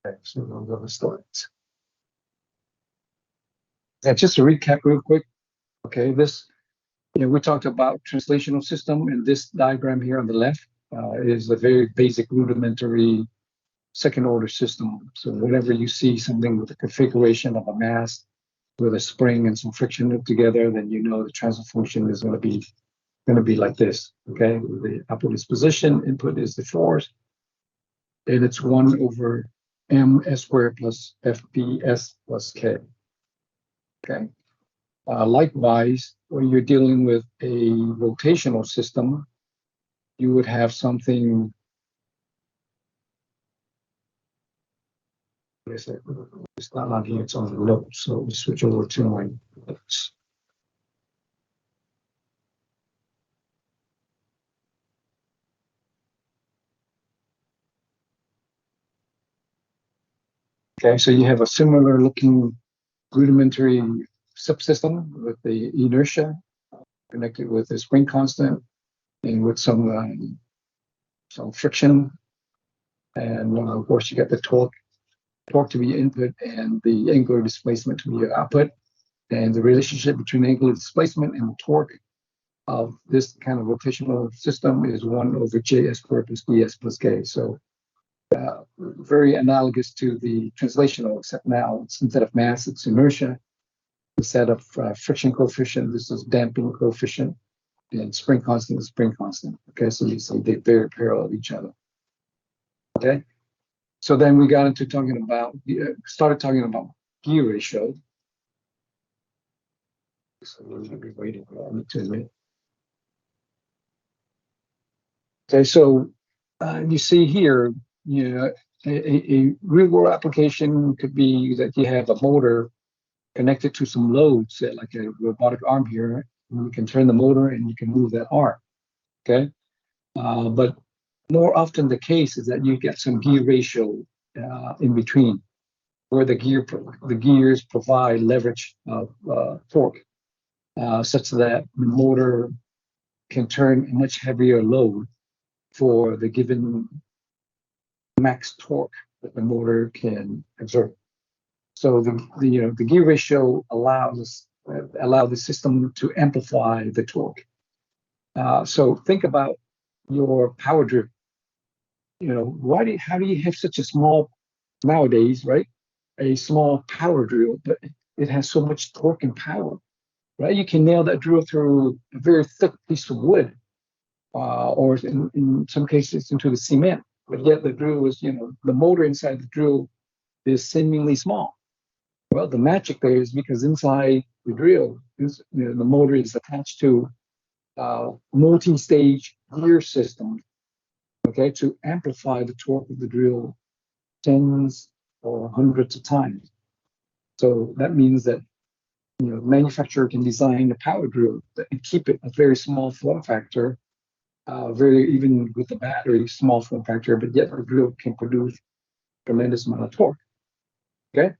Okay, so those are the slides. And just to recap real quick, okay, this, we talked about translational system, and this diagram here on the left is a very basic rudimentary second order system. So whenever you see something with a configuration of a mass with a spring and some friction together, then you know the transfer function is going to be like this. Okay, the output is position, input is the force, and it's 1 over ms squared plus fps plus k. Okay. Likewise, when you're dealing with a rotational system, you would have something. It's not on here, it's on the notes. So we switch over to my notes. Okay, so you have a similar looking rudimentary subsystem with the inertia connected with the spring constant and with some friction. And of course, you get the torque to be input and the angular displacement to be your output. And the relationship between angular displacement and the torque of this kind of rotational system is 1 over js squared plus ds plus k. So very analogous to the translational, except now instead of mass, it's inertia. Instead of friction coefficient, this is damping coefficient, and spring constant is spring constant. Okay, so you see they very parallel each other. Okay, so then we got into started talking about gear ratio. So we're going to be waiting for me to admit. Okay, so you see here, a real world application could be that you have a motor connected to some loads, like a robotic arm here. You can turn the motor and you can move that arm. Okay, but more often the case is that you get some gear ratio in between, where the gears provide leverage of torque, such that the motor can turn a much heavier load for the given max torque that the motor can exert. So the gear ratio allow the system to amplify the torque. So think about your power drill. How do you have such a small, nowadays, right? A small power drill, but it has so much torque and power, right? You can nail that drill through a very thick piece of wood, or in some cases into the cement. But yet the drill is, the motor inside the drill is seemingly small. Well, the magic there is because inside the drill is, the motor is attached to multi-stage gear system, okay, to amplify the torque of the drill tens or hundreds of times. So that means that the manufacturer can design a power drill and keep it a very small form factor, even with the battery, small form factor, but yet the drill can produce tremendous amount of torque. Okay,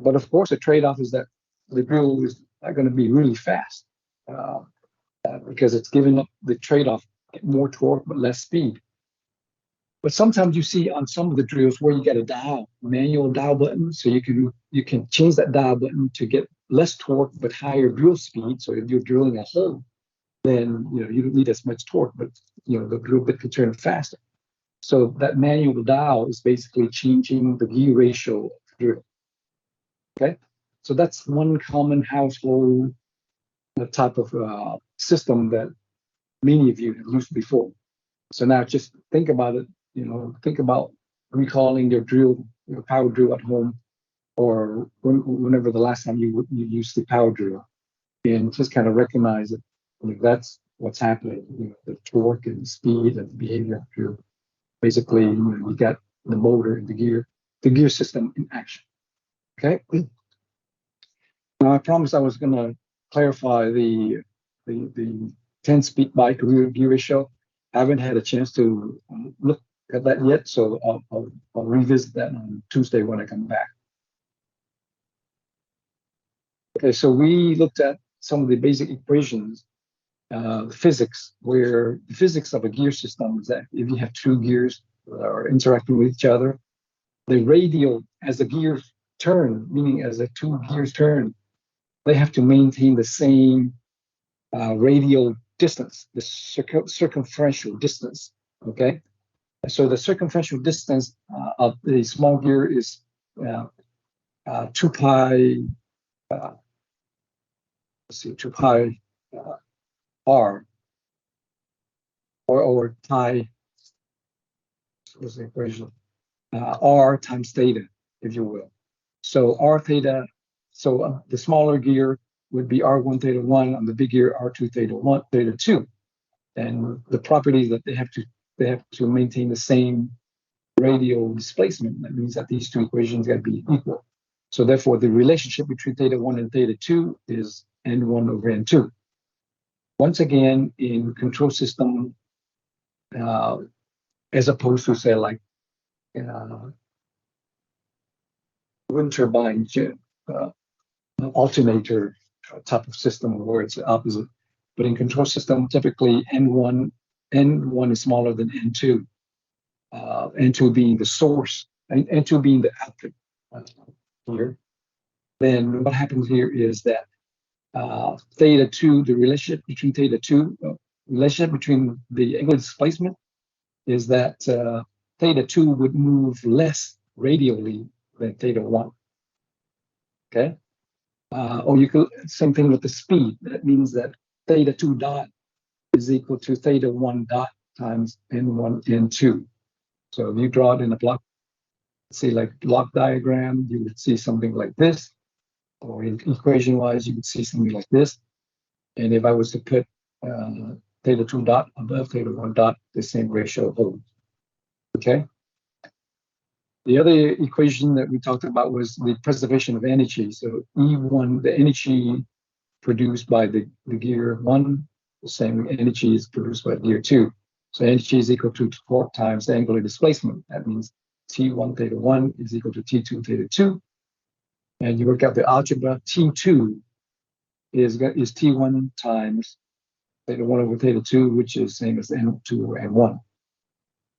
but of course, the trade-off is that the drill is not going to be really fast because it's giving up the trade-off, more torque but less speed. But sometimes you see on some of the drills where you get a manual dial button, so you can change that dial button to get less torque but higher drill speed. So if you're drilling a hole, then you don't need as much torque, but the drill bit can turn faster. So that manual dial is basically changing the gear ratio of the drill. Okay, so that's one common household type of system that many of you have used before. So now just think about it. Think about recalling your power drill at home, or whenever the last time you used the power drill, and just kind of recognize it. That's what's happening. The torque and the speed and the behavior of the drill. Basically, you got the motor and the gear system in action. Okay. Now I promised I was going to clarify the 10-speed bike gear ratio. I haven't had a chance to look at that yet, so I'll revisit that on Tuesday when I come back. Okay, so we looked at some of the basic equations, physics, where the physics of a gear system is that if you have two gears that are interacting with each other, the radial, as the gears turn, meaning as the two gears turn, they have to maintain the same radial distance, the circumferential distance. Okay, so the circumferential distance of the small gear is 2 pi. Let's see, 2 pi r, or pi. What's the equation? R times theta, if you will. So r theta. So the smaller gear would be r1 theta 1, on the big gear r2 theta 1 theta 2, and the properties that they have to maintain the same radial displacement. That means that these two equations got to be equal. So therefore, the relationship between theta 1 and theta 2 is n1 over n2. Once again, in control system, as opposed to say like wind turbine alternator type of system where it's the opposite. But in control system, typically n1 is smaller than n2. N2 being the source, and N2 being the output here. Then what happens here is that theta 2, the relationship between theta 2, relationship between the angular displacement is that theta 2 would move less radially than theta 1. Okay? Or you could, same thing with the speed. That means that theta 2 dot is equal to theta 1 dot times n1, n2. So if you draw it in a block, say like block diagram, you would see something like this. Or in equation-wise, you would see something like this. And if I was to put theta 2 dot above theta 1 dot, the same ratio holds. Okay? The other equation that we talked about was the preservation of energy. So E1, the energy produced by the gear 1, the same energy is produced by gear 2. So energy is equal to torque times the angular displacement. That means T1 theta 1 is equal to T2 theta 2. And you work out the algebra. T2 is T1 times theta 1 over theta 2, which is same as N2 over N1.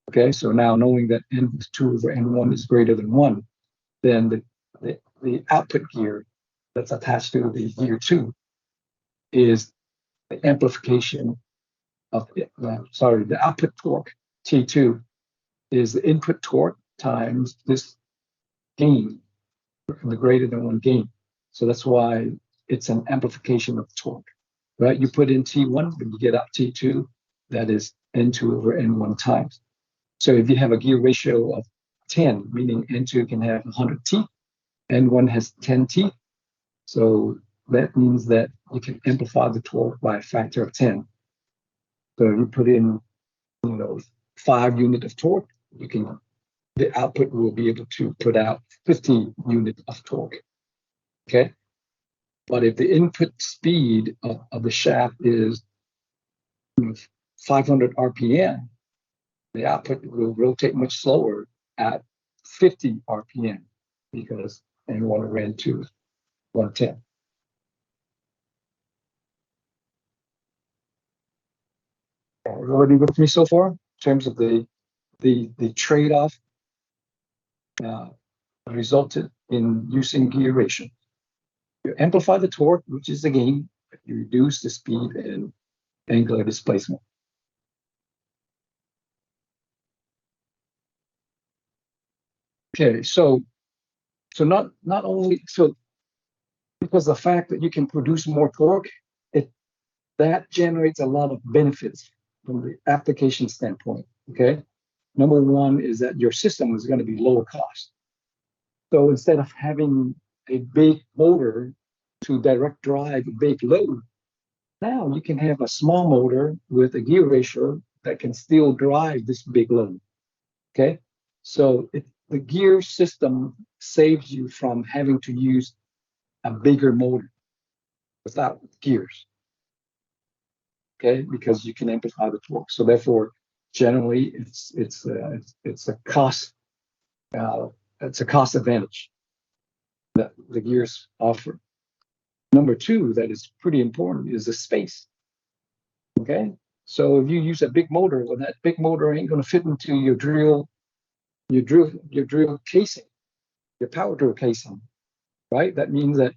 Okay, so now knowing that N2 over N1 is greater than 1, then the output gear that's attached to the gear 2 is the amplification of, the output torque, T2, is the input torque times this gain, the greater than 1 gain. So that's why it's an amplification of torque, right? You put in T1, but you get out T2, that is N2 over N1 times. So if you have a gear ratio of 10, meaning N2 can have 100 teeth, N1 has 10 teeth. So that means that you can amplify the torque by a factor of 10. So if you put in, 5 units of torque, the output will be able to put out 50 units of torque. Okay. But if the input speed of the shaft is 500 RPM, the output will rotate much slower at 50 RPM because N1 over N2 is 110. Everybody with me so far in terms of the trade-off resulted in using gear ratio. You amplify the torque, which is the gain, but you reduce the speed and angular displacement. Okay, so not only because the fact that you can produce more torque, that generates a lot of benefits from the application standpoint. Okay, number one is that your system is going to be lower cost. So instead of having a big motor to direct drive a big load, now you can have a small motor with a gear ratio that can still drive this big load. Okay, so the gear system saves you from having to use a bigger motor without gears. Okay, because you can amplify the torque. So therefore, generally, it's a cost advantage that the gears offer. Number two, that is pretty important, is the space. Okay, so if you use a big motor, well, that big motor ain't going to fit into your drill your drill casing, your power drill casing, right? That means that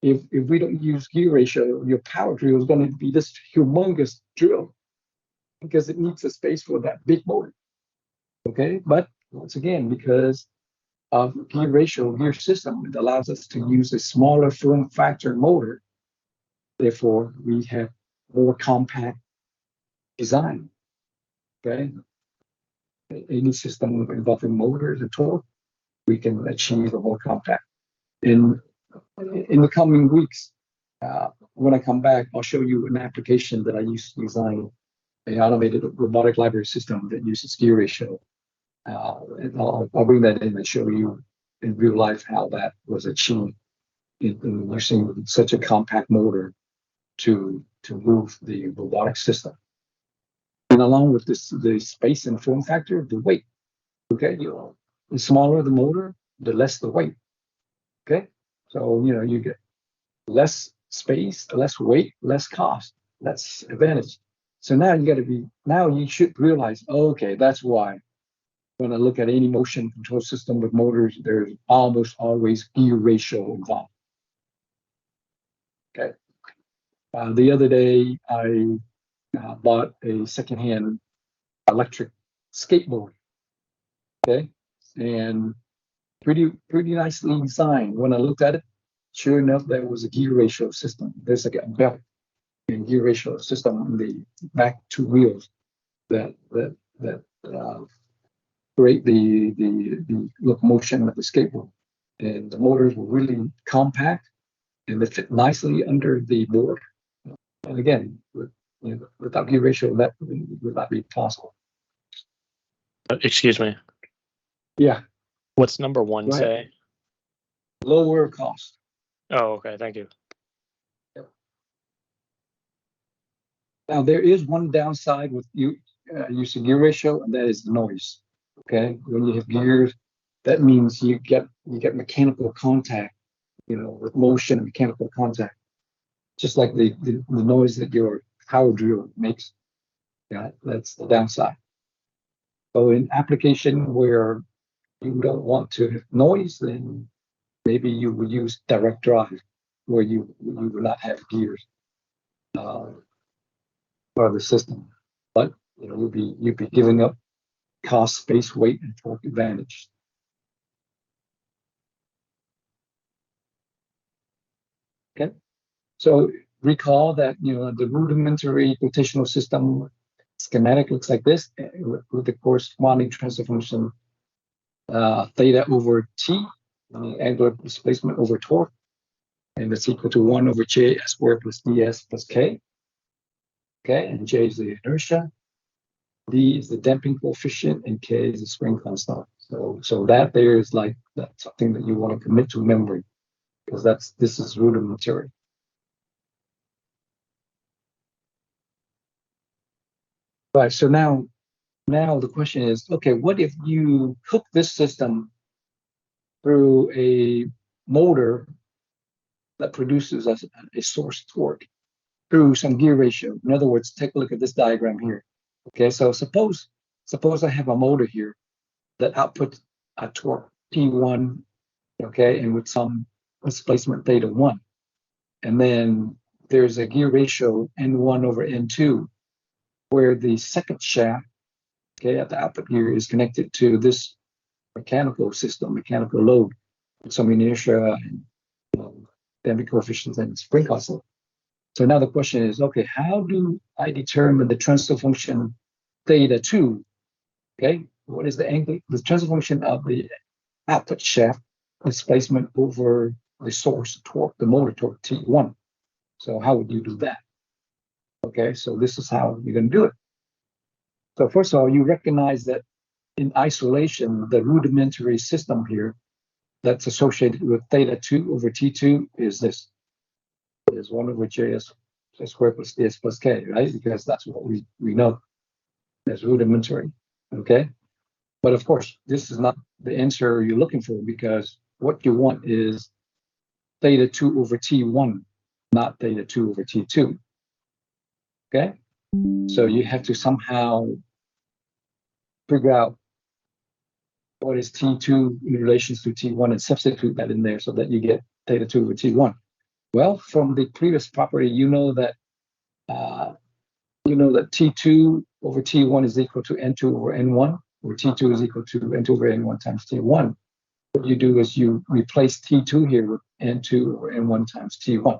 if we don't use gear ratio, your power drill is going to be this humongous drill because it needs a space for that big motor. Okay, but once again, because of gear ratio, gear system, it allows us to use a smaller form factor motor. Therefore, we have more compact design. Okay, any system involving motors and torque, we can achieve a more compact. In in the coming weeks, when I come back, I'll show you an application that I used to design an automated robotic library system that uses gear ratio. And I'll bring that in and show you in real life how that was achieved in using such a compact motor to move the robotic system. And along with this, the space and form factor, the weight. Okay, the smaller the motor, the less the weight. Okay, so you get less space, less weight, less cost. That's advantage. So now you should realize, okay, that's why when I look at any motion control system with motors, there's almost always gear ratio involved. Okay. The other day, I bought a secondhand electric skateboard. Okay, and pretty nicely designed. When I looked at it, sure enough, there was a gear ratio system. There's like a belt and gear ratio system on the back two wheels that create the locomotion of the skateboard. And the motors were really compact and they fit nicely under the board. And again, without gear ratio, that would not be possible. Excuse me. Yeah. What's number one say? Lower cost. Oh, okay. Thank you. Yep. Now, there is one downside with using gear ratio, and that is the noise. Okay, when you have gears, that means you get mechanical contact, with motion and mechanical contact, just like the noise that your power drill makes. Yeah, that's the downside. So in application where you don't want to have noise, then maybe you would use direct drive, where you will not have gears for the system, but you'd be giving up cost, space, weight, and torque advantage. Okay, so recall that the rudimentary rotational system schematic looks like this with the corresponding transfer function theta over t, angular displacement over torque, and it's equal to 1 over j s squared plus ds plus k. Okay, and j is the inertia, d is the damping coefficient, and k is the spring constant. So that there is like that's something that you want to commit to memory, because this is rudimentary. Right. So now the question is, okay, what if you hook this system through a motor that produces a source torque through some gear ratio? In other words, take a look at this diagram here. Okay, so suppose I have a motor here that outputs a torque P1, okay, and with some displacement theta 1. And then there's a gear ratio N1 over N2, where the second shaft, okay, at the output gear is connected to this mechanical system, mechanical load, with some inertia and damping coefficients and spring constant. So now the question is, okay, how do I determine the transfer function theta 2? Okay, what is the angle, the transfer function of the output shaft displacement over the source torque, the motor torque T1? So how would you do that? Okay, so this is how you're going to do it. So first of all, you recognize that in isolation, the rudimentary system here that's associated with theta 2 over T2 is this. Is 1 over j squared plus ds plus k, right? Because that's what we know as rudimentary, okay? But of course, this is not the answer you're looking for, because what you want is theta 2 over T1, not theta 2 over T2, okay? So you have to somehow figure out what is T2 in relation to T1 and substitute that in there so that you get theta 2 over T1. Well, from the previous property, you know that T2 over T1 is equal to N2 over N1, where T2 is equal to N2 over N1 times T1. What you do is you replace T2 here with N2 over N1 times T1.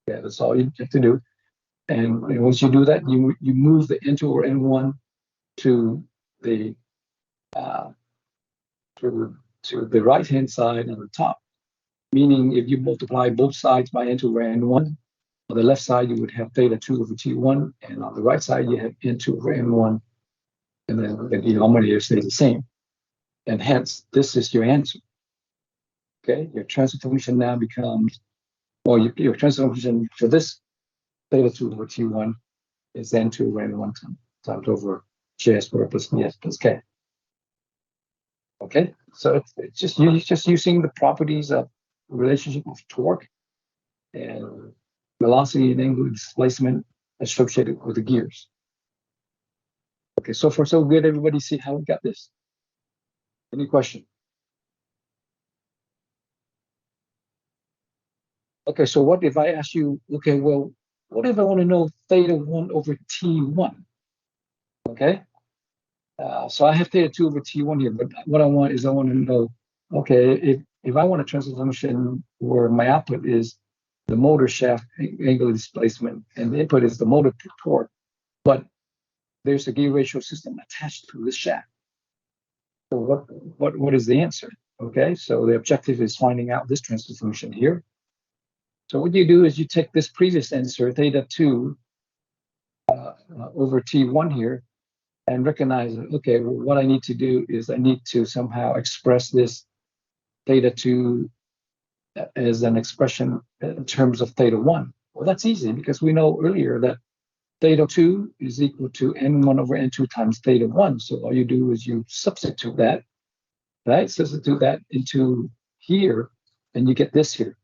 Yeah, that's all you have to do. And once you do that, you move the N2 over N1 to the right hand side on the top. Meaning, if you multiply both sides by N2 over N1, on the left side you would have theta 2 over T1, and on the right side you have N2 over N1, and then the denominator stays the same. And hence, this is your answer. Okay, your transfer function now becomes, or your transfer function for this theta 2 over T1 is N2 over N1 times over J squared plus BS plus K. Okay, so it's just using the properties of relationship of torque and velocity and angular displacement associated with the gears. Okay, so far so good. Everybody see how we got this? Any question? Okay, so what if I ask you, okay, well, what if I want to know theta 1 over T1? Okay, so I have theta 2 over T1 here, but what I want to know, okay, if I want a transfer function where my output is the motor shaft angular displacement and the input is the motor torque, but there's a gear ratio system attached to this shaft. So what is the answer? Okay, so the objective is finding out this transfer function here. So what you do is you take this previous answer, theta 2 over T1 here, and recognize, okay, well, what I need to do is I need to somehow express this theta 2 as an expression in terms of theta 1. Well, that's easy because we know earlier that theta 2 is equal to N1 over N2 times theta 1. So all you do is you substitute that, right? Substitute that into here, and you get this here.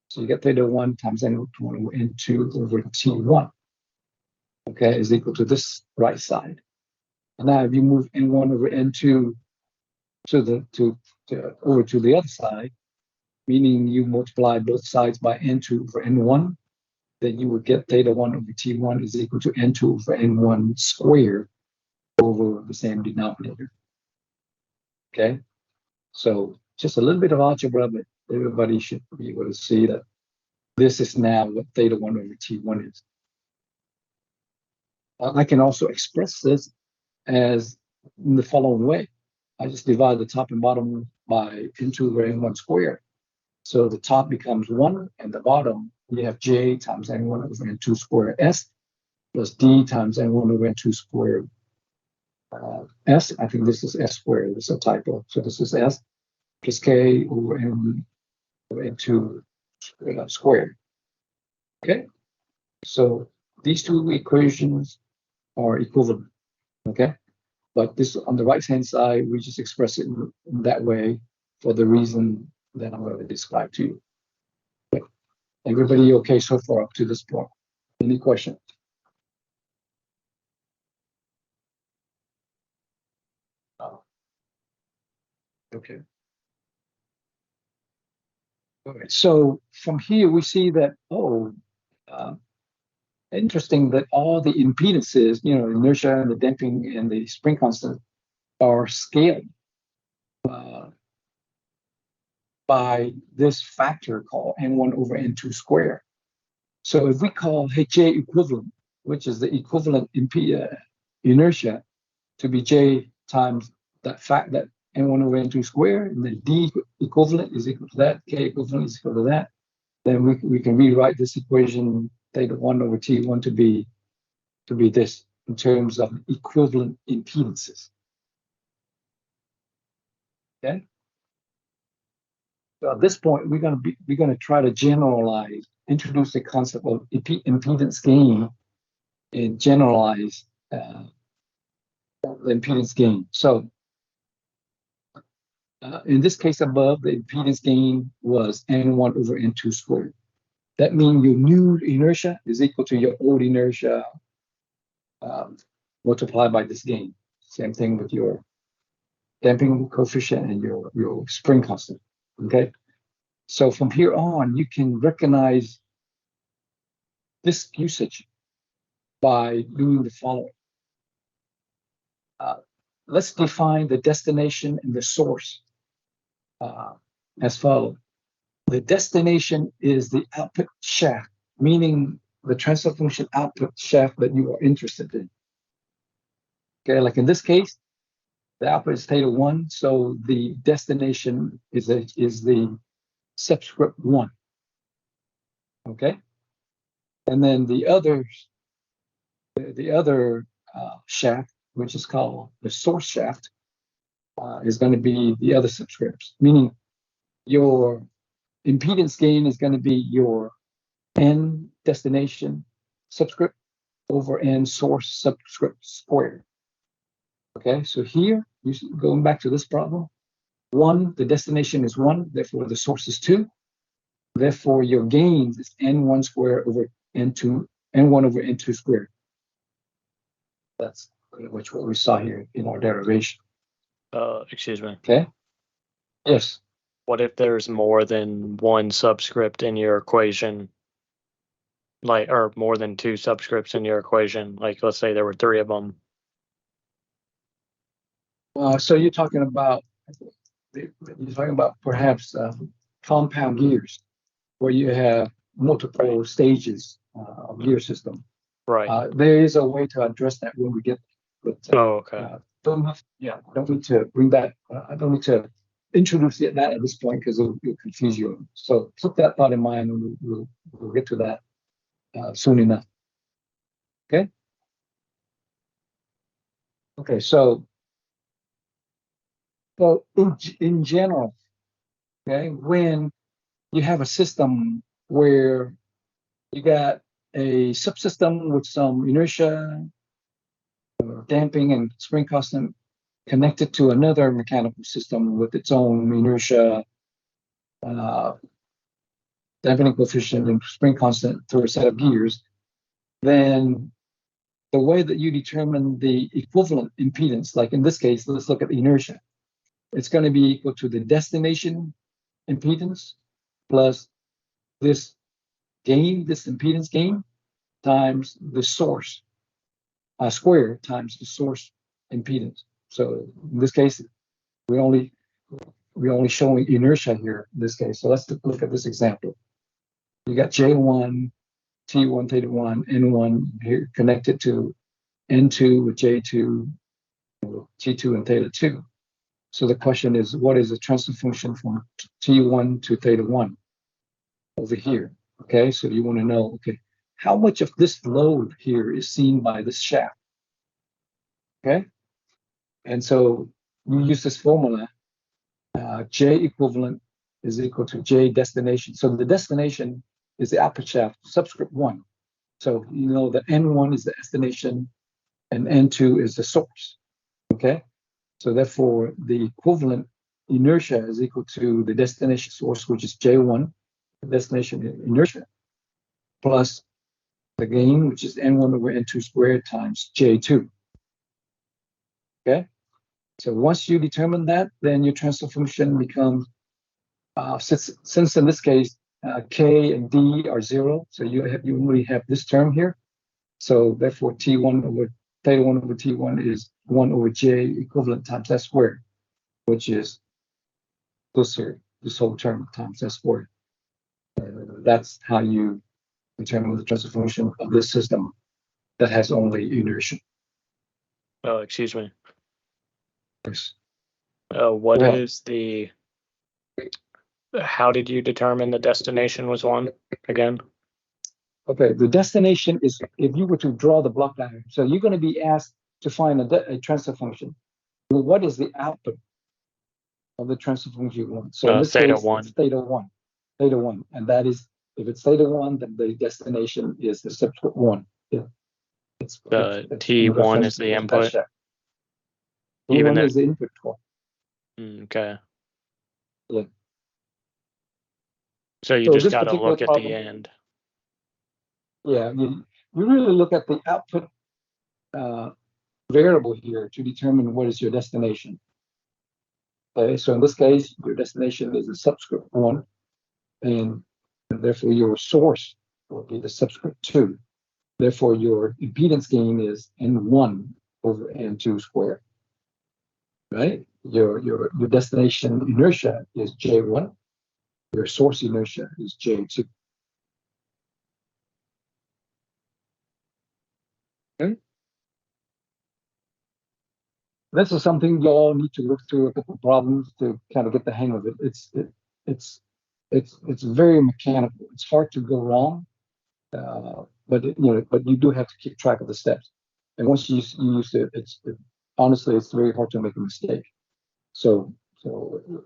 So you get theta 1 times N1 over N2 over T1, okay, is equal to this right side. And now if you move N1 over N2 over to the other side, meaning you multiply both sides by N2 over N1, then you would get theta 1 over T1 is equal to N2 over N1 squared over the same denominator. Okay, so just a little bit of algebra, but everybody should be able to see that this is now what theta 1 over T1 is. I can also express this as in the following way. I just divide the top and bottom by N2 over N1 squared. So the top becomes 1, and the bottom, you have J times N1 over N2 squared S plus D times N1 over N2 squared S. I think this is S squared. This is a typo. So this is S plus K over N1 over N2 squared. Okay? So these two equations are equivalent. Okay? But this on the right-hand side, we just express it in that way for the reason that I'm going to describe to you. Okay. Everybody okay so far up to this point? Any questions? Okay. All right. So from here, we see that, interesting that all the impedances, inertia and the damping and the spring constant are scaled by this factor called N1 over N2 squared. So if we call J equivalent, which is the equivalent inertia, to be J times that fact that N1 over N2 squared, and then D equivalent is equal to that, K equivalent is equal to that, then we can rewrite this equation theta 1 over T1 to be this in terms of equivalent impedances. Okay. So at this point, we're going to try to introduce the concept of impedance gain and generalize the impedance gain. So in this case above, the impedance gain was N1 over N2 squared. That means your new inertia is equal to your old inertia multiplied by this gain. Same thing with your damping coefficient and your spring constant. Okay. So from here on, you can recognize this usage by doing the following. Let's define the destination and the source as follows. The destination is the output shaft, meaning the transfer function output shaft that you are interested in. Okay, like in this case, the output is theta 1, so the destination is the subscript 1. Okay, and then the other shaft, which is called the source shaft, is going to be the other subscripts, meaning your impedance gain is going to be your n destination subscript over n source subscript squared. Okay, so here, going back to this problem, 1, the destination is 1, therefore the source is 2. Therefore, your gains is n1 squared over n1 over n2 squared. That's pretty much what we saw here in our derivation. Excuse me. Okay. Yes. What if there's more than one subscript in your equation? Like, or more than 2 subscripts in your equation? Like, let's say there were 3 of them. So you're talking about perhaps compound gears, where you have multiple stages of gear system. Right. There is a way to address that when we get. But, okay. Don't need to bring that. I don't need to introduce that at this point because it'll confuse you. So keep that thought in mind, and we'll get to that soon enough. Okay. Okay. So in general, okay, when you have a system where you got a subsystem with some inertia, damping, and spring constant connected to another mechanical system with its own inertia, damping coefficient, and spring constant through a set of gears, then the way that you determine the equivalent impedance, like in this case, let's look at the inertia. It's going to be equal to the destination impedance plus this gain, this impedance gain, times the source squared times the source impedance. So in this case, we're only showing inertia here in this case. So let's look at this example. You got J1, T1, theta 1, N1 here connected to N2 with J2, T2, and theta 2. So the question is, what is the transfer function from T1 to theta 1 over here? Okay, so you want to know, okay, how much of this load here is seen by this shaft? Okay, and so you use this formula, J equivalent is equal to J destination. So the destination is the output shaft, subscript 1. So you know that N1 is the destination and N2 is the source. Okay, so therefore the equivalent inertia is equal to the destination source, which is J1, the destination inertia, plus the gain, which is N1 over N2 squared times J2. Okay, so once you determine that, then your transfer function becomes, since in this case, K and D are 0, so you only have this term here. So therefore T1 over theta 1 over T1 is 1 over J equivalent times S squared, which is this here, this whole term times S squared. That's how you determine the transfer function of this system that has only inertia. Excuse me. Yes. What is the? How did you determine the destination was 1 again? Okay, the destination is, if you were to draw the block diagram, so you're going to be asked to find a transfer function. Well, what is the output of the transfer function you want? So in this theta case, 1. it's theta 1, and that is, if it's theta 1, then the destination is the subscript 1. Yeah, it's T1 is the input. Even T1 is the input torque. Okay. Yeah. So you just got to look at the end. Yeah, you really look at the output variable here to determine what is your destination. Okay, so in this case, your destination is a subscript 1, and therefore your source will be the subscript 2. Therefore, your impedance gain is N1 over N2 squared. Right? Your destination inertia is J1. Your source inertia is J2. Okay? This is something you all need to look through a couple of problems to kind of get the hang of it. It's very mechanical. It's hard to go wrong, but you do have to keep track of the steps. And once you use it, honestly, it's very hard to make a mistake. So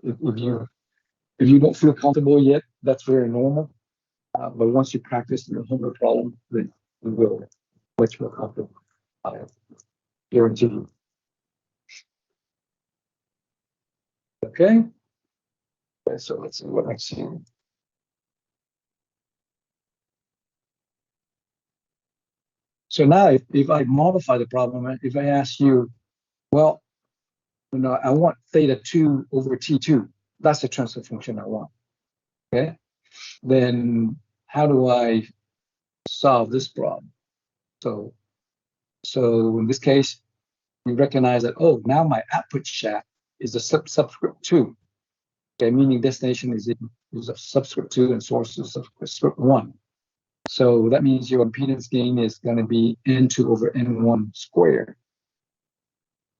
if you don't feel comfortable yet, that's very normal. But once you practice the homework problem, then you will much more comfortable. I guarantee you. Okay. So let's see what I'm seeing. So now, if I modify the problem, if I ask you, well, I want theta 2 over T2, that's the transfer function I want. Okay. Then how do I solve this problem? So in this case, you recognize that, oh, now my output shaft is a subscript 2. Okay, meaning destination is a subscript 2 and source is subscript 1. So that means your impedance gain is going to be N2 over N1 squared.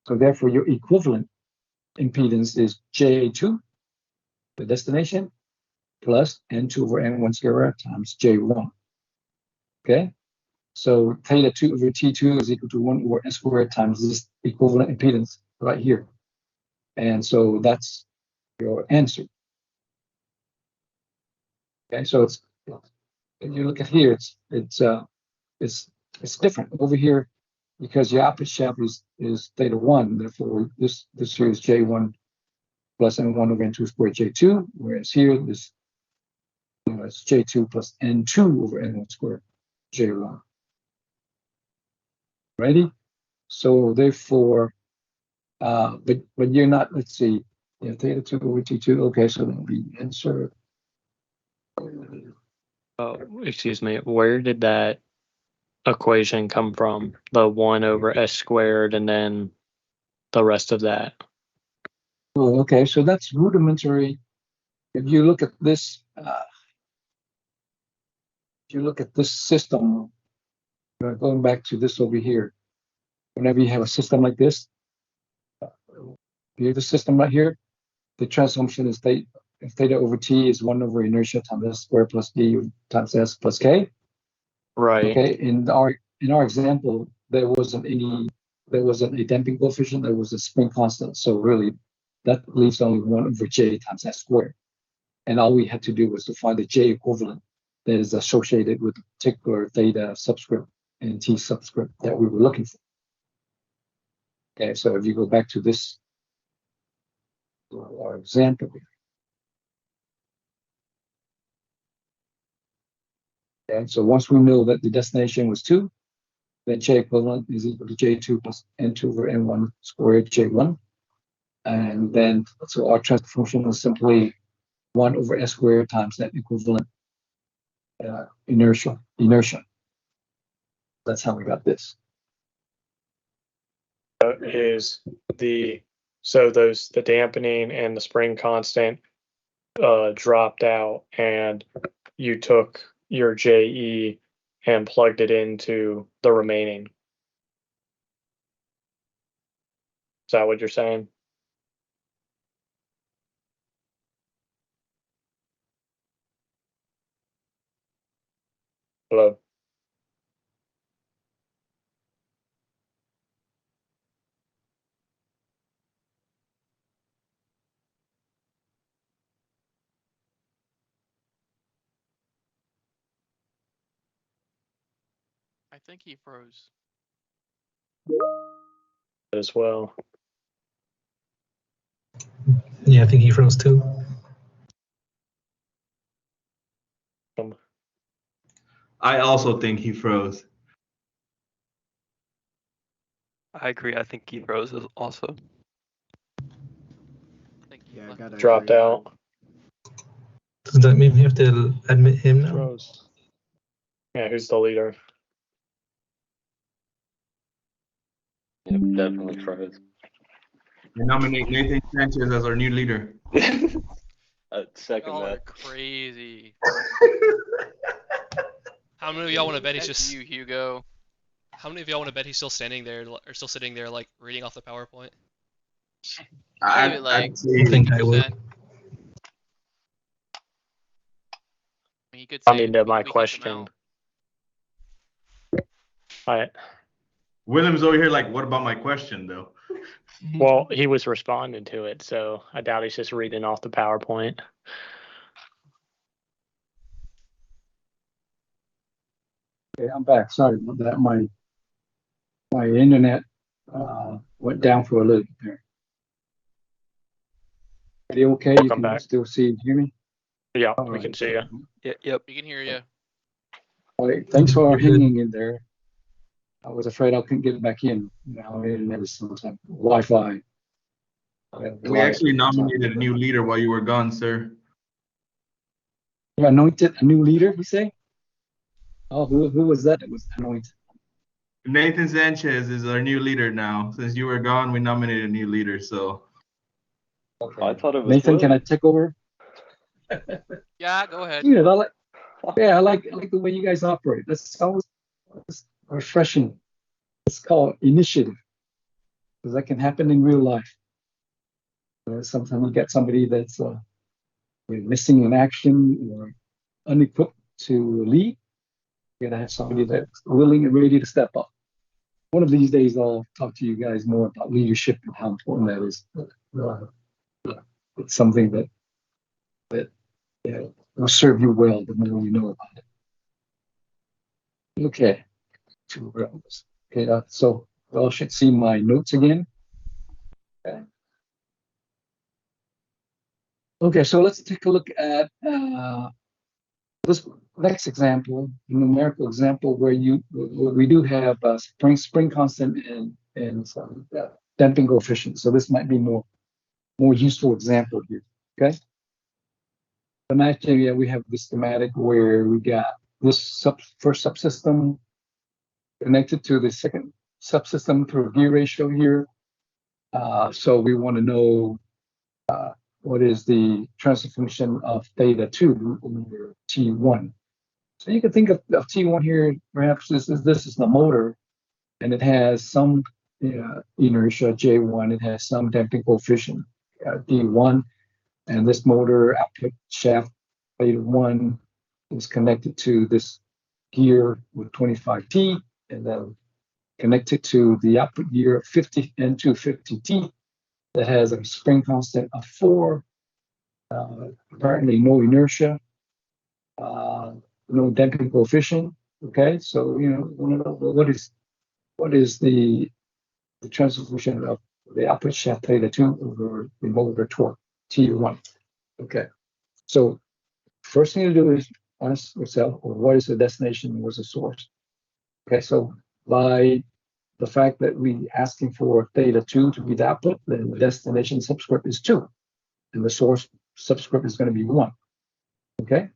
So therefore, your equivalent impedance is J2, the destination, plus N2 over N1 squared times J1. Okay, so theta 2 over T2 is equal to 1 over N squared times this equivalent impedance right here. And so that's your answer. Okay, so if you look at here, it's different over here because your output shaft is theta 1. Therefore, this here is J1 plus N1 over N2 squared J2, whereas here this it's J2 plus N2 over N1 squared J1. Ready? So therefore, but you're not. Let's see, theta 2 over T2. Okay, so that'll be answer. Oh, excuse me. Where did that equation come from? The 1 over S squared and then the rest of that? Oh, okay, so that's rudimentary. If you look at this, system, going back to this over here, whenever you have a system like this, here's the system right here. The transfer function is theta over t is 1 over inertia times s squared plus d times s plus k. Right. Okay. In our example, there wasn't a damping coefficient. There was a spring constant. So really, that leaves only 1 over j times s squared. And all we had to do was to find the j equivalent that is associated with the particular theta subscript and t subscript that we were looking for. Okay, so if you go back to this, our example here. Okay, so once we know that the destination was 2, then j equivalent is equal to J2 plus N2 over N1 squared J1. And then, so our transfer function is simply 1 over S squared times that equivalent inertia. That's how we got this. Is the dampening and the spring constant dropped out, and you took your JE and plugged it into the remaining. Is that what you're saying? Hello? I think he froze. As well. Yeah, I think he froze too. I also think he froze. I agree. I think he froze also. I think Yeah, I gotta dropped agree. out. Does that mean we have to admit him now? Froze. Yeah, who's the leader? Yep, definitely froze. I nominate Nathan Sanchez as our new leader. Second Y'all are that. crazy. How many of y'all want to bet he's That's just? you, Hugo. How many of y'all want to bet he's still standing there or still sitting there like reading off the PowerPoint? I give it, like, I'd say I think I would. 50%. He could I say mean, to my we kicked him question. out. Right. William's over here like, what about my question though? Well, he was responding to it, so I doubt he's just reading off the PowerPoint. Okay, I'm back. Sorry about that. My internet went down for a little bit there. Are you okay? You Welcome can back. still see and hear me? Yeah, All we right. can see you. Yep. We can hear you. All right, thanks for You're good. hanging in there. I was afraid I couldn't get back in. Now internet is sometimes Wi-Fi. We actually nominated a new leader while you were gone, sir. You anointed a new leader, you say? Oh, who was that was anointed? Nathan Sanchez is our new leader now. Since you were gone, we nominated a new leader. So Okay. I thought it was Nathan, can I Will. take over? Yeah, go ahead. Yeah, I like the way you guys operate. That's always refreshing. It's called initiative because that can happen in real life. Sometimes you get somebody that's missing in action or unequipped to lead. You gotta have somebody that's willing and ready to step up. One of these days, I'll talk to you guys more about leadership and how important that is. It's something that will serve you well the more you know about it. Okay, two rounds. Okay, so you all should see my notes again. Okay, so let's take a look at this next example, numerical example, where we do have spring constant and some damping coefficient. So this might be more useful example here. Okay. Imagine we have this schematic where we got this first subsystem connected to the second subsystem through a gear ratio here. So we want to know what is the transfer function of theta 2 over T1. So you can think of T1 here, perhaps this is the motor, and it has some inertia J1, it has some damping coefficient D1, and this motor output shaft theta 1 is connected to this gear with 25T, and then connected to the output gear of 50 N250T that has a spring constant of 4, apparently no inertia, no damping coefficient. Okay, so what is the transfer function of the output shaft theta 2 over the motor torque T1? Okay, so first thing to do is ask yourself, what is the destination and what's the source? Okay, so by the fact that we asking for theta 2 to be the output, then the destination subscript is 2, and the source subscript is going to be 1. Okay,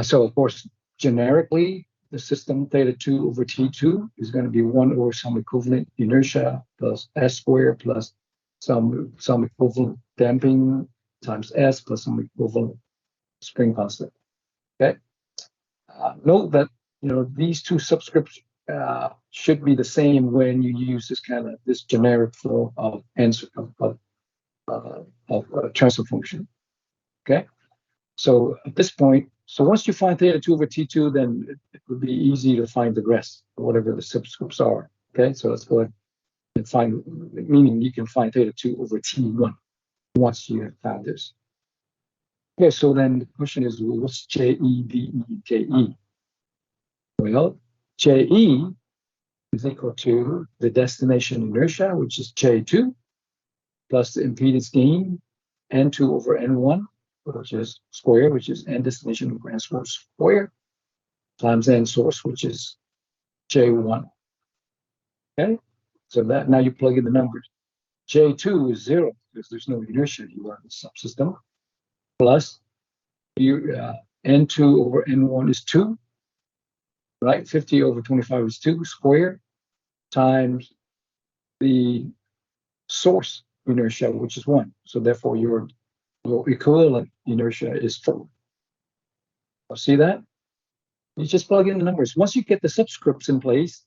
so of course, generically, the system theta 2 over T2 is going to be 1 over some equivalent inertia plus S squared plus some equivalent damping times S plus some equivalent spring constant. Okay, note that these two subscripts should be the same when you use this generic flow of answer of transfer function. Okay, so at this point, so once you find theta 2 over T2, then it would be easy to find the rest, whatever the subscripts are. Okay, so let's go ahead and find, meaning you can find theta 2 over T1 once you have found this. Okay, so then the question is, well, what's JE, DE, KE? Well, JE is equal to the destination inertia, which is J2, plus the impedance gain, N2 over N1, which is square, which is N destination over N source square, times N source, which is J1. Okay, so that now you plug in the numbers. J2 is 0 because there's no inertia anywhere in the subsystem. Plus, N2 over N1 is 2, right? 50 over 25 is 2 squared times the source inertia, which is 1. So therefore, your equivalent inertia is 4. See that? You just plug in the numbers. Once you get the subscripts in place,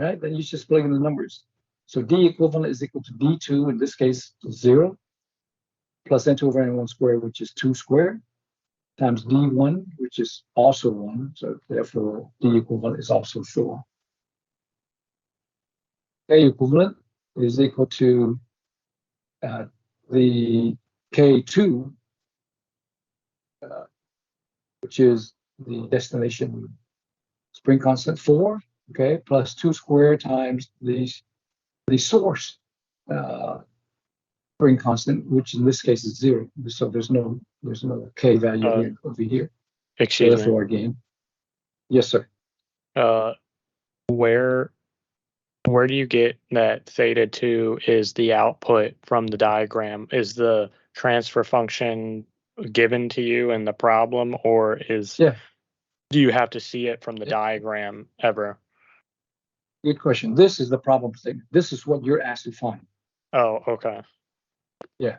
right, then you just plug in the numbers. So D equivalent is equal to D2, in this case, 0, plus N2 over N1 squared, which is 2 squared, times D1, which is also 1. So therefore, D equivalent is also 4. K equivalent is equal to the K2, which is the destination spring constant 4, okay, plus 2 squared times the source spring constant, which in this case is 0. So there's no K value here, over here. So Excuse me. therefore, again, yes, sir. Where do you get that theta 2 is the output from the diagram? Is the transfer function given to you in the problem, or do you have to see it from the diagram ever? Good question. This is the problem statement. This is what you're asked to find. Oh, okay. Yeah.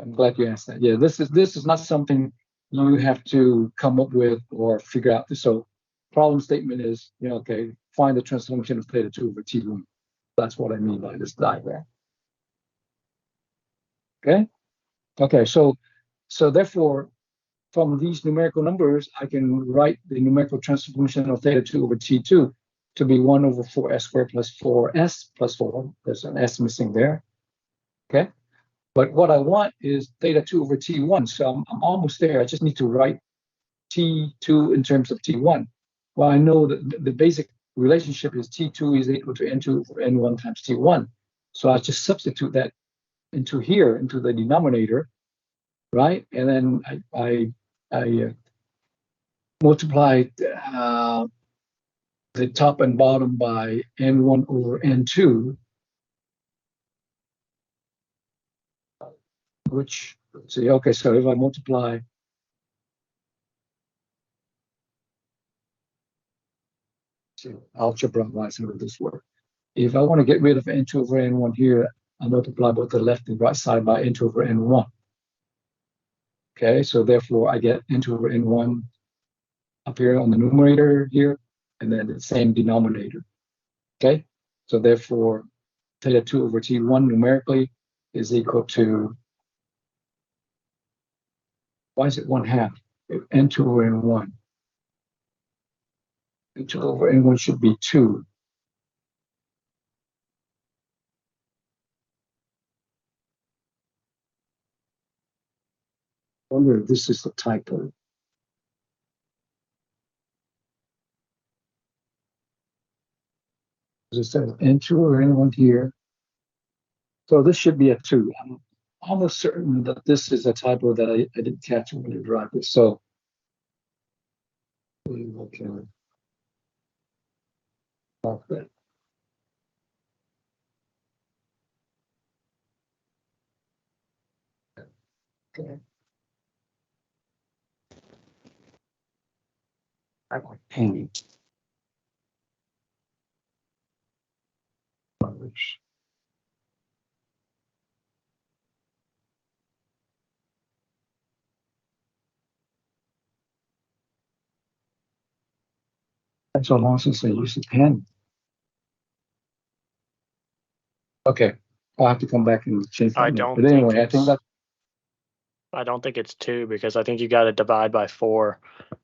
I'm glad you asked that. Yeah, this is not something you have to come up with or figure out. So problem statement is, okay, find the transfer function of theta 2 over T1. That's what I mean by this diagram. Okay, so therefore, from these numerical numbers, I can write the numerical transfer function of theta 2 over T2 to be 1 over 4s squared plus 4s plus 4. There's an s missing there. Okay, but what I want is theta 2 over T1. So I'm almost there. I just need to write T2 in terms of T1. Well, I know that the basic relationship is T2 is equal to N2 over N1 times T1. So I just substitute that into here, into the denominator, right? And then I multiply the top and bottom by N1 over N2, which, let's see, okay, so if I multiply algebra-wise, how does this work? If I want to get rid of N2 over N1 here, I multiply both the left and right side by N2 over N1. Okay, so therefore I get N2 over N1 up here on the numerator here, and then the same denominator. Okay, so therefore theta 2 over T1 numerically is equal to, why is it 1/2? N2 over N1. N2 over N1 should be 2. I wonder if this is a typo. As it says, N2 over N1 here. So this should be a 2. I'm almost certain that this is a typo that I didn't catch when I wrote this. So, okay. Mark that. Okay. I want pen. That's so long since I used a pen. Okay, I'll have to come back and change that. I don't But anyway, think I think that I don't think it's 2, because I think you got to divide by 4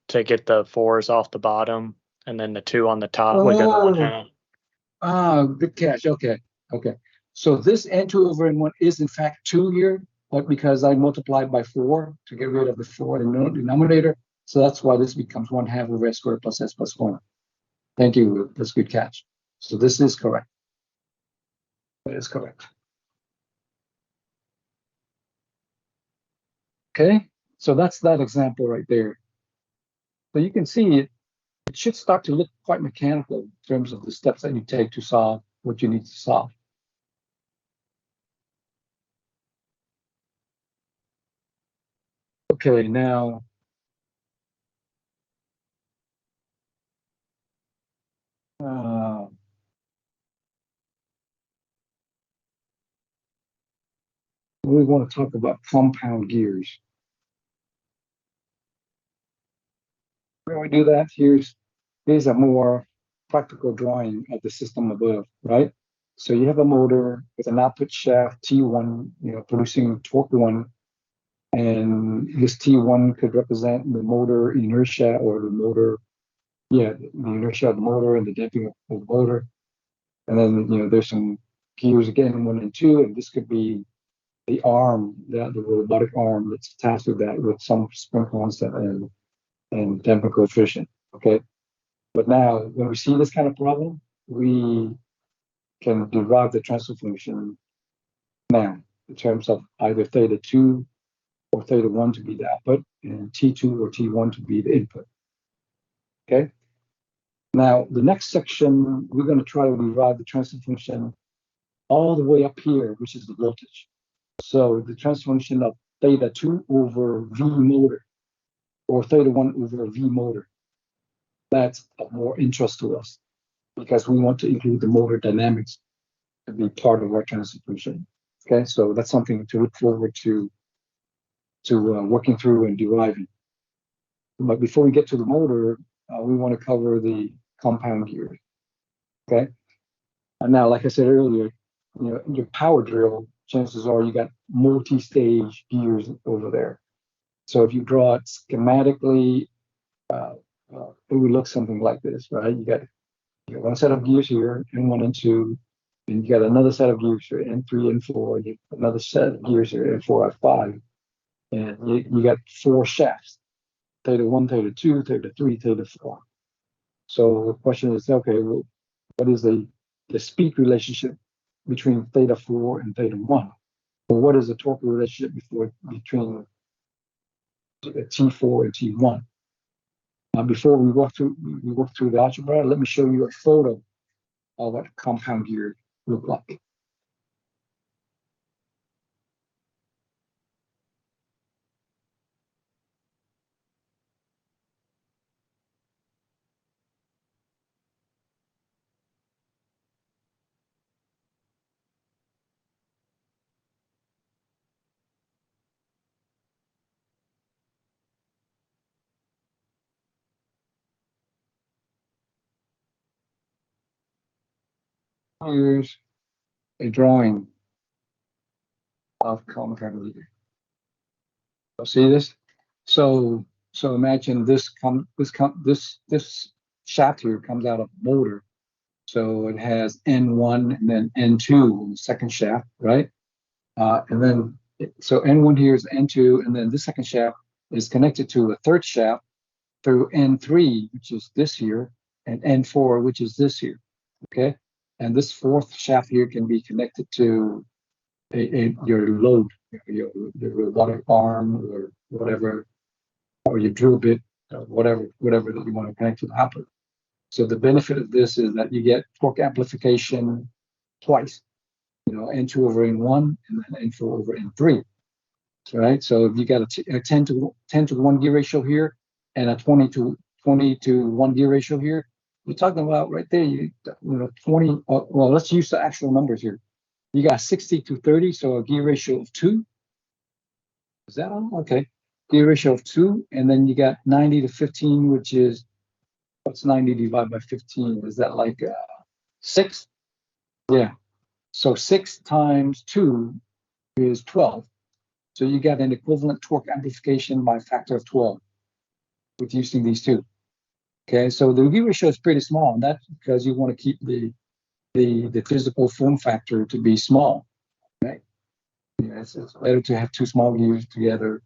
to get the 4s off the bottom, and then the 2 on the top would go to 1/2. good catch. Okay. So this N2 over N1 is in fact 2 here, but because I multiplied by 4 to get rid of the 4 in the denominator, so that's why this becomes 1/2 over s squared plus s plus 1. Thank you. That's a good catch. So this is correct. That is correct. Okay, so that's that example right there. So you can see it should start to look quite mechanical in terms of the steps that you take to solve what you need to solve. Okay, now. We want to talk about compound gears. When we do that, here's a more practical drawing of the system above, right? So you have a motor with an output shaft T1, producing torque 1, and this T1 could represent the motor inertia or the motor, the inertia of the motor and the damping of the motor. And then there's some gears again, 1 and 2, and this could be the arm, the robotic arm that's attached to that with some spring constant and damping coefficient. Okay. But now, when we see this kind of problem, we can derive the transfer function now in terms of either theta 2 or theta 1 to be the output and T2 or T1 to be the input. Okay. Now, the next section, we're going to try to derive the transfer function all the way up here, which is the voltage. So the transfer function of theta 2 over V motor or theta 1 over V motor. That's of more interest to us because we want to include the motor dynamics to be part of our transfer function. Okay, so that's something to look forward to working through and deriving. But before we get to the motor, we want to cover the compound gear. Okay, and now, like I said earlier, your power drill, chances are you got multi-stage gears over there. So if you draw it schematically, it would look something like this, right? You got one set of gears here, N1 and 2, and you got another set of gears here, N3 and 4, and another set of gears here, N4 and 5, and you got 4 shafts, theta 1, theta 2, theta 3, theta 4. So the question is, okay, well, what is the speed relationship between theta 4 and theta 1? Or what is the torque relationship between T4 and T1? Before we walk through the algebra, let me show you a photo of what compound gear look like. Here's a drawing of compound gear. See this? So imagine this shaft here comes out of a motor. So it has N1 and then N2 in the second shaft, right? And then so N1 here is N2, and then this second shaft is connected to a third shaft through N3, which is this here, and N4, which is this here. Okay, and this fourth shaft here can be connected to your load, your robotic arm or whatever, or your drill bit, whatever that you want to connect to the output. So the benefit of this is that you get torque amplification twice, N2 over N1 and then N4 over N3, right? So if you got a 10 to 1 gear ratio here and a 20 to 1 gear ratio here, you're talking about right there, 20, well, let's use the actual numbers here. You got 60 to 30, so a gear ratio of 2. Is that on? Okay. Gear ratio of 2, and then you got 90 to 15, which is, what's 90 divided by 15? Is that like 6? Yeah. So 6 times 2 is 12. So you got an equivalent torque amplification by a factor of 12 with using these two. Okay, so the gear ratio is pretty small, and that's because you want to keep the physical form factor to be small, right? It's better to have 2 small gears together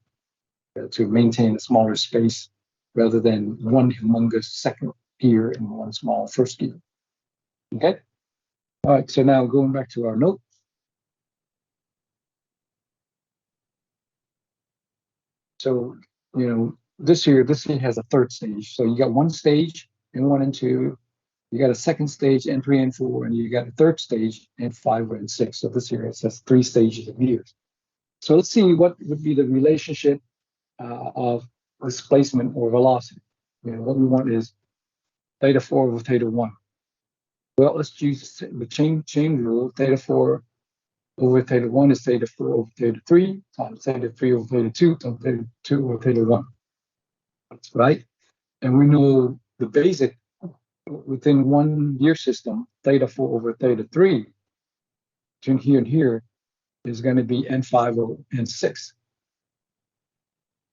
to maintain a smaller space rather than one humongous second gear and one small first gear. Okay. All right. So now going back to our note. So this here has a third stage. So you got one stage N1 and 2. You got a second stage N3 and 4, and you got a third stage N5 and 6. So this here it says 3 stages of gears. So let's see what would be the relationship of displacement or velocity. What we want is theta 4 over theta 1. Well, let's use the chain rule. Theta 4 over theta 1 is theta 4 over theta 3 times theta 3 over theta 2 times theta 2 over theta 1. Right? And we know the basic within 1 year system, theta 4 over theta 3 between here and here is going to be n5 over n6.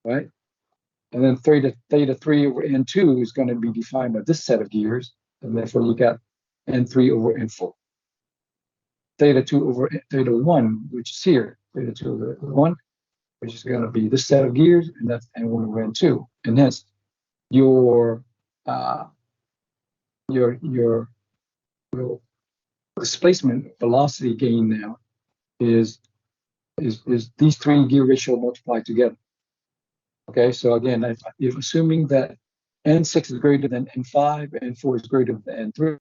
Right? And then theta 3 over n2 is going to be defined by this set of gears, and therefore you got n3 over n4. Theta 2 over theta 1, which is here, theta 2 over 1, which is going to be this set of gears, and that's n1 over n2. And hence, your displacement velocity gain now is these 3 gear ratio multiplied together. Okay, so again, if assuming that n6 is greater than n5, n4 is greater than n3.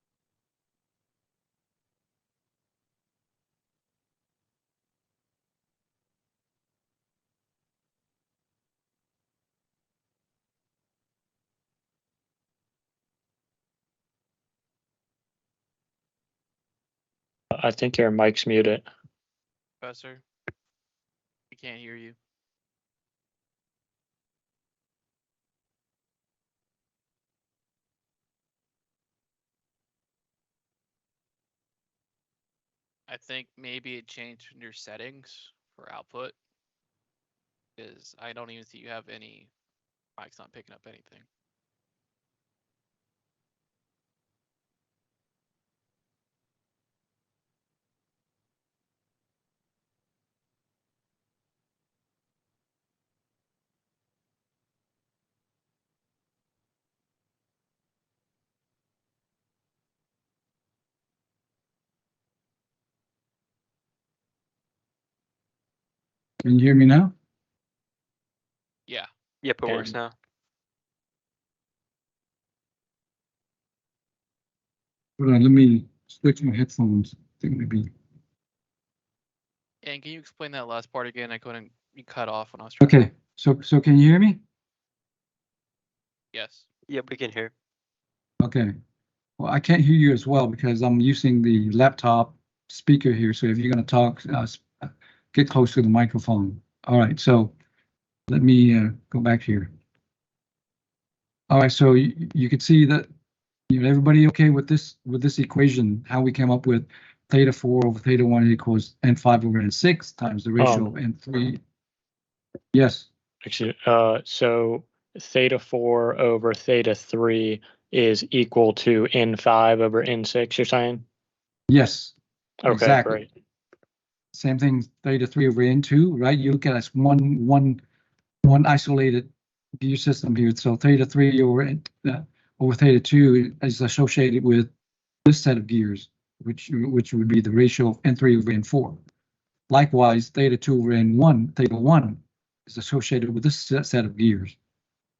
I think your mic's muted. Professor. We can't hear you. I think maybe it changed in your settings for output. Because I don't even see you have any mic's not picking up anything. Can you hear me now? Yeah. Yep, it And- works now. Hold on, let me switch my headphones. I think maybe. And can you explain that last part again? I couldn't. You cut off when I was trying. Okay, so can you hear me? Yes. Yep, we can hear. Okay. Well, I can't hear you as well because I'm using the laptop speaker here. So if you're going to talk, get close to the microphone. All right. So let me go back here. All right. So you can see that everybody okay with this equation? How we came up with theta 4 over theta 1 equals n5 over n6 times the ratio of n3. Yes. Actually, so theta 4 over theta 3 is equal to n5 over n6, you're saying? Yes. Okay, Exactly. great. Same thing, theta 3 over n2, right? You look at it as one isolated gear system here. So theta 3 over theta 2 is associated with this set of gears, which would be the ratio of n3 over n4. Likewise, theta 2 over n1, theta 1 is associated with this set of gears,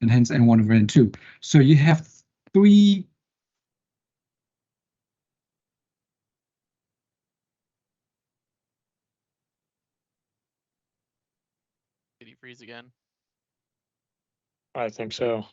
and hence n1 over n2. So you have 3. Did he freeze again? I think so.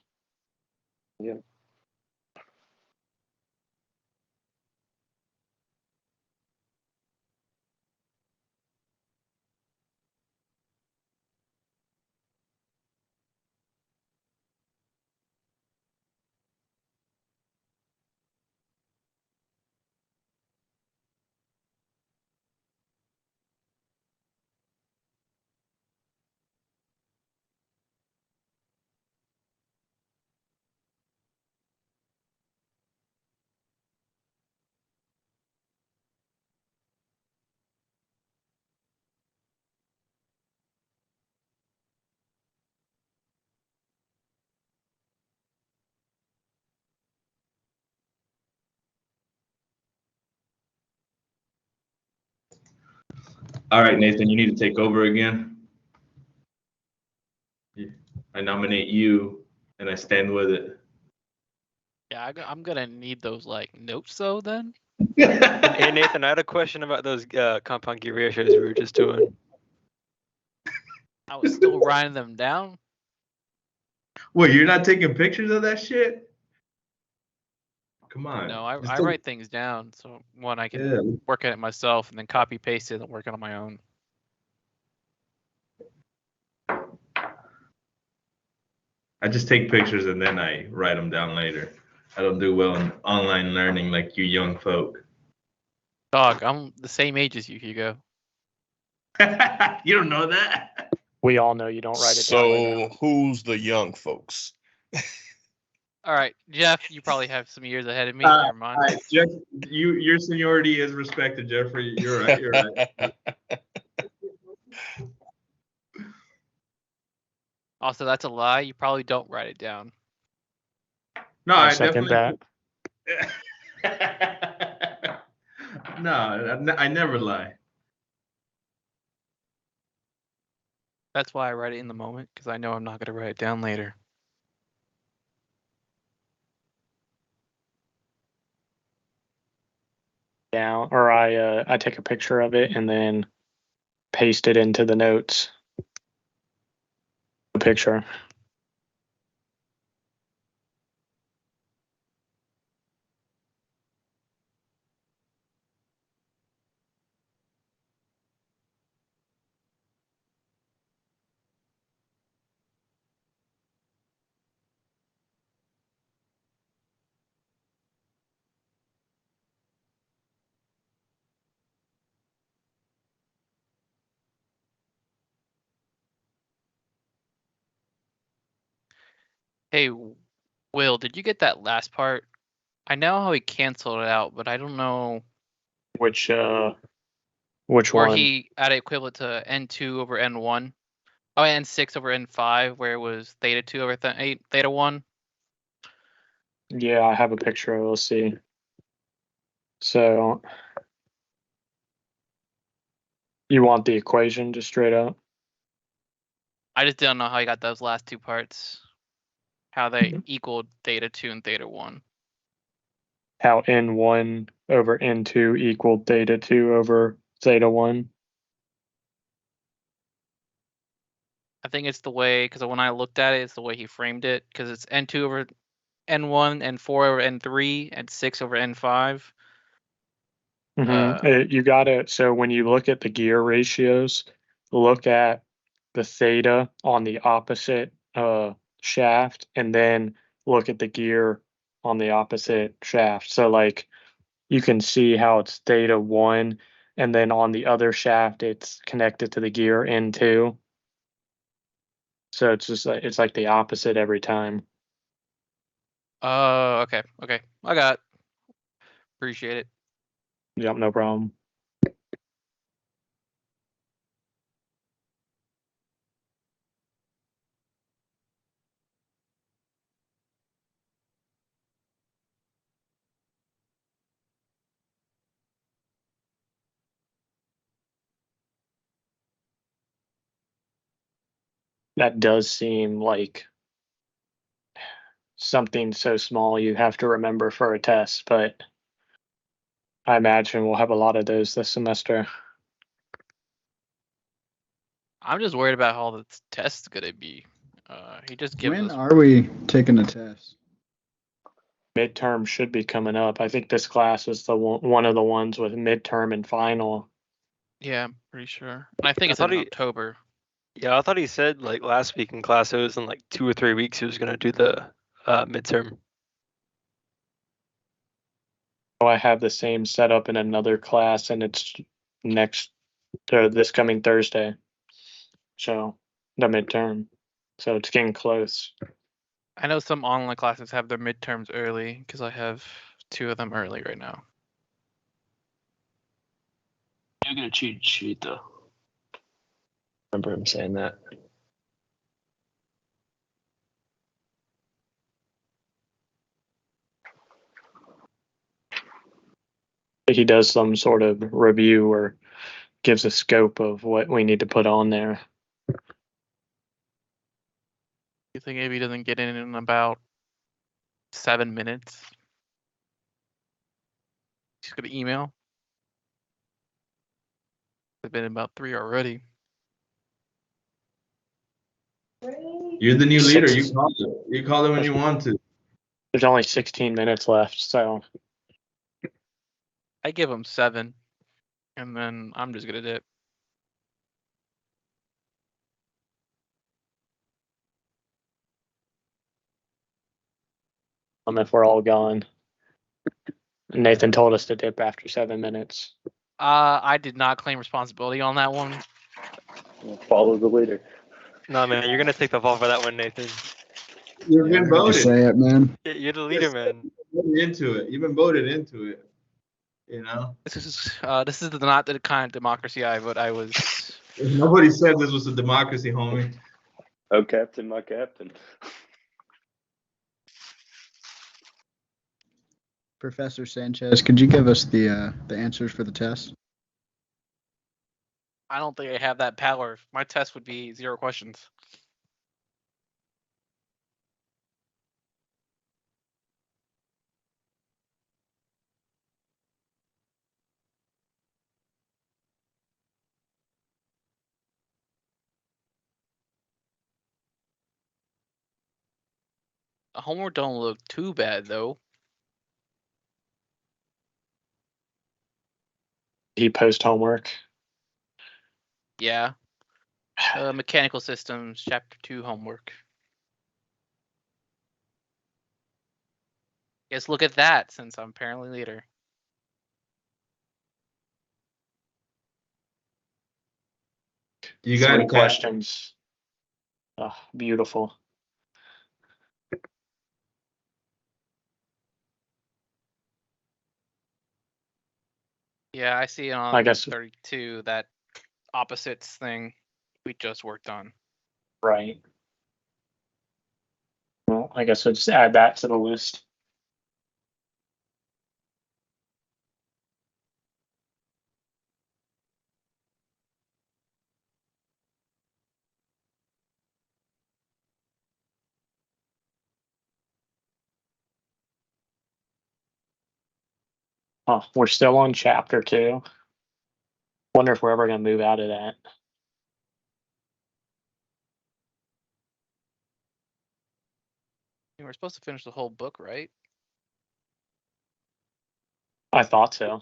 All right, Nathan, you need to take over again. I nominate you, and I stand with it. Yeah, I'm gonna need those like notes though. Then Hey Nathan, I had a question about those compound gear ratios we were just doing. I was still writing them down. Wait, you're not taking pictures of that shit? Come on. No, I Still- write things down. So one, I can Yeah. work on it myself and then copy paste it and work on my own. I just take pictures and then I write them down later. I don't do well in online learning like you young folk. Dog, I'm the same age as you, Hugo. You don't know that? We all know you don't write it down. Right So who's the young folks? All right, Jeff, you probably have some years ahead of me. Uh, Never mind. All right, Jeff, your seniority is respected, Jeffrey. You're right. You're right. Also, that's a lie. You probably don't write it down. No, I I second definitely. that. No, I never lie. That's why I write it in the moment, because I know I'm not going to write it down later. Down, or I take a picture of it and then paste it into the notes. The picture. Hey, Will, did you get that last part? I know how he canceled it out, but I don't know Which where one? he added equivalent to N2 over N1. Oh, N6 over N5, where it was theta 2 over theta 1. Yeah, I have a picture of it. Let's see. So you want the equation just straight up? I just don't know how he got those last two parts. How they Mhm. equaled theta 2 and theta 1. How N1 over N2 equaled theta 2 over theta 1? I think it's the way, because when I looked at it, it's the way he framed it, because it's N2 over N1, N4 over N3, and 6 over N5. You got it. So when you look at the gear ratios, look at the theta on the opposite shaft, and then look at the gear on the opposite shaft. So like you can see how it's theta 1, and then on the other shaft it's connected to the gear N2. So it's just like it's like the opposite every time. Oh, okay, okay. I got it. Appreciate it. Yep, no problem. That does seem like something so small you have to remember for a test, but I imagine we'll have a lot of those this semester. I'm just worried about how the test's gonna be. He just gives When us. are we taking a test? Midterm should be coming up. I think this class is the one of the ones with midterm and final. Yeah, I'm pretty sure. And I think I it's in thought he- October. Yeah, I thought he said like last week in class it was in like 2 or 3 weeks he was gonna do the midterm. Oh, I have the same setup in another class, and it's next or this coming Thursday. So the midterm. So it's getting close. I know some online classes have their midterms early, because I have 2 of them early right now. You're gonna cheat sheet though. Remember him saying that. He does some sort of review or gives a scope of what we need to put on there. You think maybe he doesn't get in about 7 minutes? He's gonna email. It's been about 3 already. You're the new leader. Six. You call it. You call it when you want to. There's only 16 minutes left, so I give him 7, and then I'm just gonna dip. if we're all gone. Nathan told us to dip after 7 minutes. I did not claim responsibility on that one. Follow the leader. No, man, you're gonna take the fall for that one, Nathan. You've been You voted. say it, man. You're the leader, man. Voted into it. You've been voted into it. You know. This is not the kind of democracy I was. Nobody said this was a democracy, homie. Oh, Captain, my captain. Professor Sanchez, could you give us the answers for the test? I don't think I have that power. My test would be 0 questions. The homework don't look too bad though. He post homework. Yeah. Mechanical systems, chapter 2 homework. Guess look at that, since I'm apparently leader. You got 3 it, Cap. questions. Oh, beautiful. Yeah, I see it on I guess- 32, that opposites thing we just worked on. Right. Well, I guess we'll just add that to the list. Oh, we're still on chapter 2. Wonder if we're ever gonna move out of that. We're supposed to finish the whole book, right? I thought so.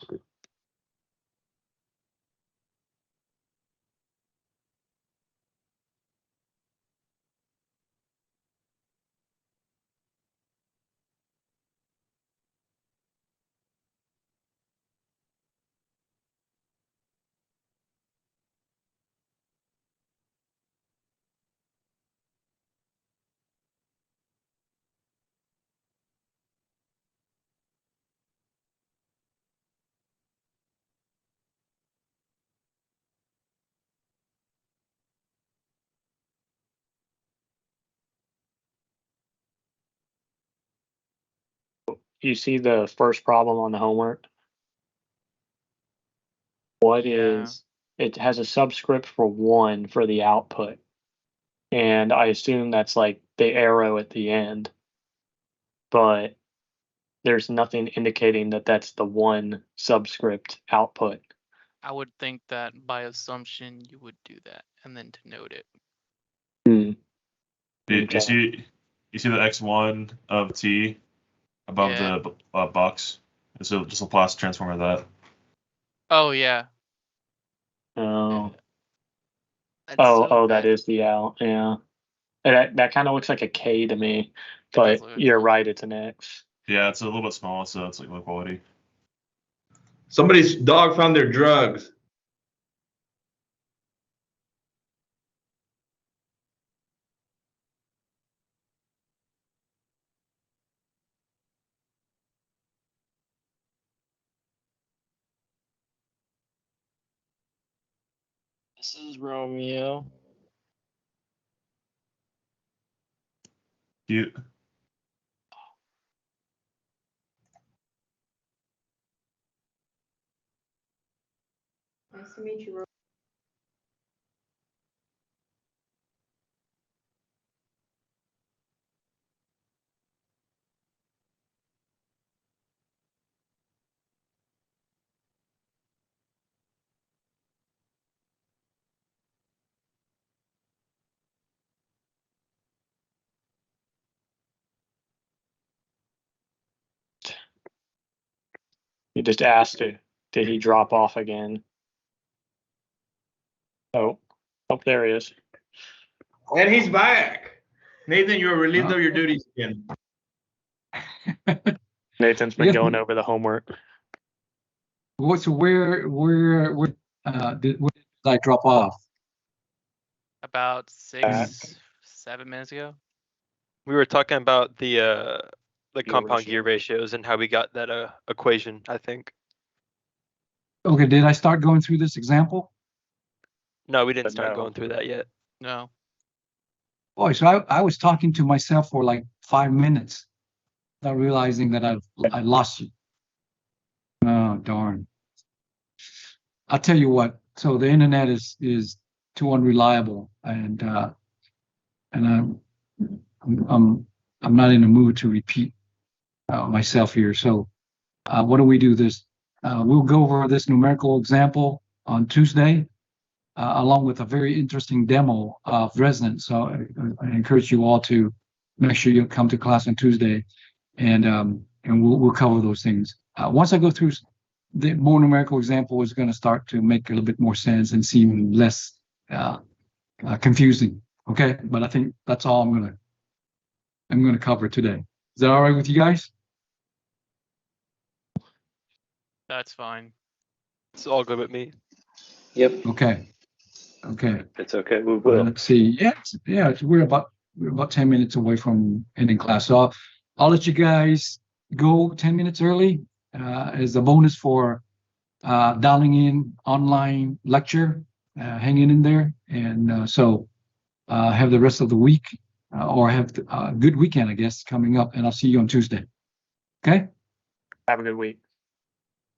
You see the first problem on the homework? What is Yeah. it has a subscript for 1 for the output. And I assume that's like the arrow at the end. But there's nothing indicating that that's the 1 subscript output. I would think that by assumption you would do that and then denote it. Okay. You see the x1 of t above Yeah. the box? It's just a Laplace transform of that. Oh yeah. Oh, That's oh, so that bad. is the L. Yeah. That kind of looks like a K to me, does but look like you're a- right, it's an X. Yeah, it's a little bit small, so it's like low quality. Somebody's dog found their drugs. This is Romeo. Cute. Nice to meet you, You just asked it. Did he drop off again? Oh, there he is. And he's back. Nathan, you are relieved of your duties again. Nathan's been Yeah. going over the homework. So where did I drop off? About Back. 7 minutes ago. We were talking about the Gear compound ratio. gear ratios and how we got that equation, I think. Okay, did I start going through this example? No, we didn't But start no. going through that yet. No. Boy, so I was talking to myself for like 5 minutes, not realizing that I lost you. Oh, darn. I'll tell you what, so the internet is too unreliable, and I'm not in the mood to repeat myself here. So what do we do this? We'll go over this numerical example on Tuesday, along with a very interesting demo of resonance. So I encourage you all to make sure you come to class on Tuesday, and we'll cover those things. Once I go through the more numerical example, is going to start to make a little bit more sense and seem less confusing. Okay, but I think that's all I'm gonna cover today. Is that all right with you guys? That's fine. It's all good with me. Yep, Okay. it's okay. We Well, will. let's see. We're about 10 minutes away from ending class. So I'll let you guys go 10 minutes early as a bonus for dialing in online lecture, hanging in there. And so have the rest of the week or have a good weekend, I guess, coming up. And I'll see you on Tuesday. Okay? Have a good week.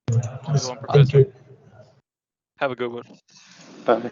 Have a good one, Thank Professor. you. Have a good one. Bye.